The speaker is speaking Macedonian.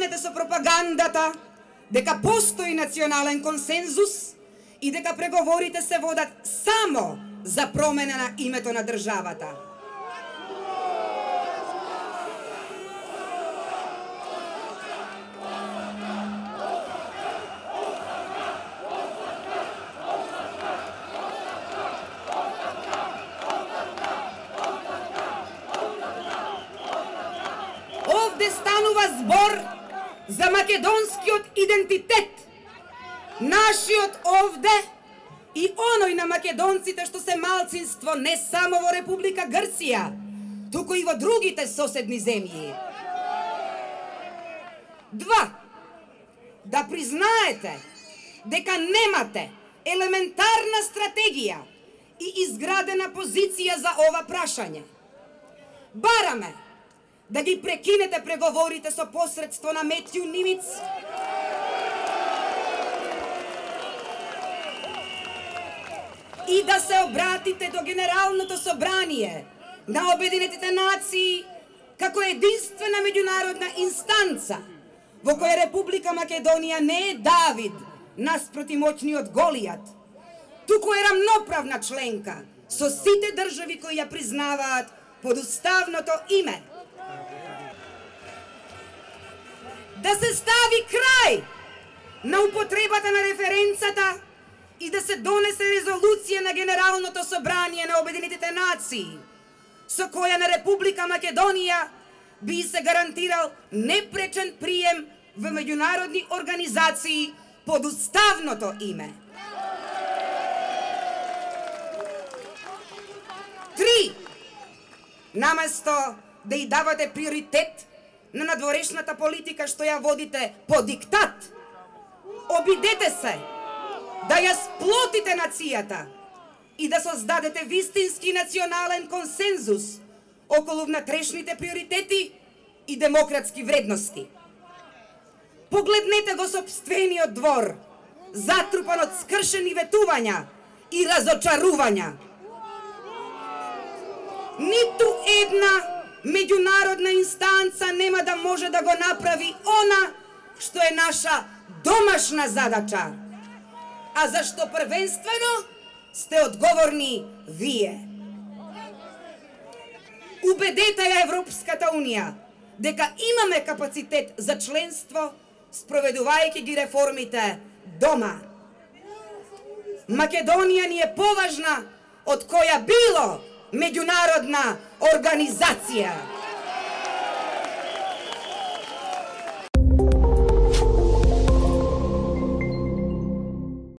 престанете со пропагандата дека постои национален консензус и дека преговорите се водат само за промена на името на државата. Овде станува збор за македонскиот идентитет. Нашиот овде и оној на македонците што се малцинство не само во Република Грција, туку и во другите соседни земји. 2. Да признаете дека немате елементарна стратегија и изградена позиција за ова прашање. Бараме да ги прекинете преговорите со посредство на Метју Нимиц, и да се обратите до Генералното собрание на Обединетите нации како единствена меѓународна инстанца во која Република Македонија не е Давид наспроти моќниот Голијат, туку е рамноправна членка со сите држави кои ја признаваат под уставното име. Да се стави крај на употребата на референцата и да се донесе резолуција на Генералното собрание на Обединетите нации, со која на Република Македонија би се гарантирал непречен прием во меѓународни организации под уставното име. 3. Наместо да и давате приоритет на надворешната политика што ја водите по диктат, обидете се да ја сплотите нацијата и да создадете вистински национален консензус околу внатрешните приоритети и демократски вредности. Погледнете го сопствениот двор, затрупан од скршени ветувања и разочарувања. Ниту една меѓународна инстанца нема да може да го направи она што е наша домашна задача, а зашто првенствено сте одговорни вие. Убедете ја Европската Унија дека имаме капацитет за членство, спроведувајќи ги реформите дома. Македонија ни е поважна од која било меѓународна организација.